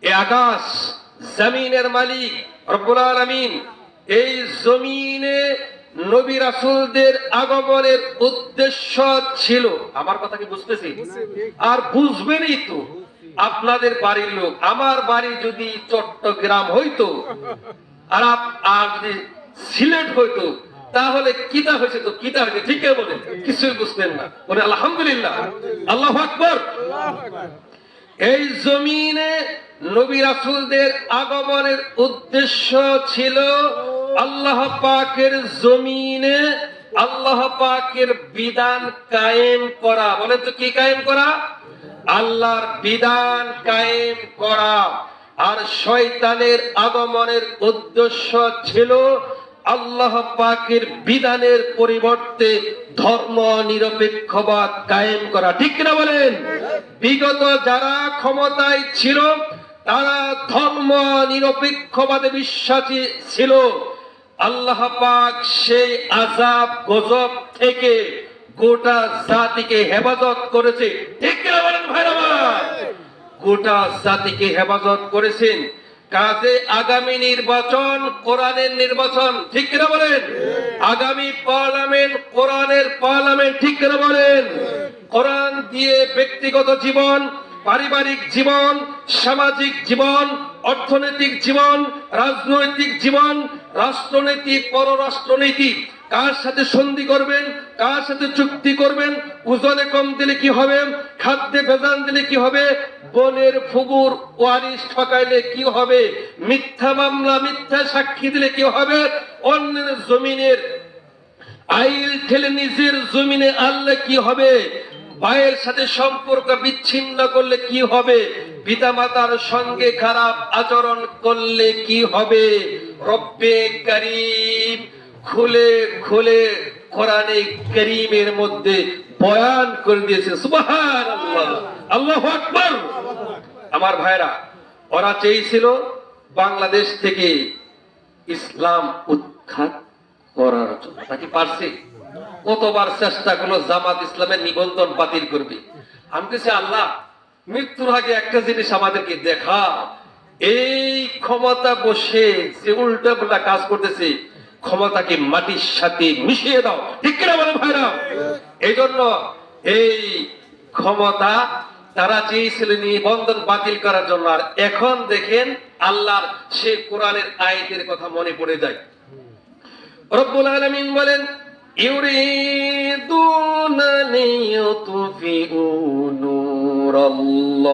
এ আকাশ জমিনের মালিক রব্বুল আলামিন এই জমিনে নবী রাসূলদের আগমনের উদ্দেশ্য ছিল, আমার কথা কি বুঝতেছি? আর বুঝবেনই তো আপনাদের বাড়ির লোক। আমার বাড়ি যদি চট্টগ্রাম হইতো আর যদি সিলেট হইতো, তাহলে কিতা হয়েছে তো কিতা হয়েছে, ঠিক বলেন, কিছুই বুঝতেন না। বলে আলহামদুলিল্লাহ, আল্লাহু আকবার। এই জমিনে নবী রাসূলদের আগমনের উদ্দেশ্য ছিল আল্লাহ পাকের জমিনে আল্লাহ পাকের বিধান কায়েম করা। বলেন তো কি কায়েম করা? আল্লাহর বিধান কায়েম করা। আর শয়তানের আগমনের উদ্দেশ্য ছিল আল্লাহ পাকের বিধানের পরিবর্তে ধর্ম নিরপেক্ষবাদ কায়েম করা। ঠিক না বলেন? বিগত যারা ক্ষমতায় ছিল তারা ধর্ম নিরপেক্ষবাদে বিশ্বাসী ছিল। আল্লাহ পাক সেই আযাব গজব থেকে গোটা জাতিকে হেফাজত করেছে। ঠিক না বলেন ভাইরা আমার? গোটা জাতিকে হেফাজত করেছেন। কাজে আগামী নির্বাচন কোরআনের নির্বাচন। ঠিক কিনা বলেন? আগামী পার্লামেন্ট কোরআনের পার্লামেন্ট। ঠিক কিনা বলেন? কোরআন দিয়ে ব্যক্তিগত জীবন, পারিবারিক জীবন, সামাজিক জীবন, অর্থনৈতিক জীবন, রাজনৈতিক জীবন, রাষ্ট্রনীতি, পররাষ্ট্রনীতি, কার সাথে সন্ধি করবেন, কার সাথে চুক্তি করবেন, ওজনে কম দিলে কি হবে, খাদ্যে ভেজাল দিলে কি হবে, বোনের ফুবুর ওয়ারিশ ঠকাইলে কি হবে, মিথ্যা মামলা মিথ্যা সাক্ষী দিলে কি হবে, অন্যের জমিনের আইল ঠেলে নিজের জমিনে আনলে কি হবে, ভাইয়ের সাথে সম্পর্ক বিচ্ছিন্ন করলে কি হবে, পিতামাতার সঙ্গে খারাপ আচরণ করলে কি হবে। রব্বে কারীম খুলে খুলে কোরআনে কারীমের মধ্যে বয়ান করে দিয়েছে। সুবহানাল্লাহ, আল্লাহু আকবার। আমার ভাইরা, ওরা চেয়েছিল বাংলাদেশ থেকে ইসলাম উৎখাত করার জন্য। নাকি পারছে? কতবার চেষ্টা করলো জামাত ইসলামের নিবন্ধন বাতিল করবে। আমি বলছি আল্লাহ, মৃত্যুর আগে একটা জিনিস আমাদেরকে দেখা, এই ক্ষমতা বসে যে উল্টা পাল্টা কাজ করতেছে, ক্ষমতাকে মাটির সাথে মিশিয়ে দাও। ঠিক কিনা বলেন ভাইরা? এই জন্য এই ক্ষমতা তারা চেয়েছিল নিবন্ধন বাতিল করার জন্য। আর এখন দেখেন আল্লাহর সে কোরআনের আয়াতের কথা মনে পড়ে যায়। রব্বুল আলামিন বলেন, ইউরিদুনা লিইউতফিউ নূরাল্লাহ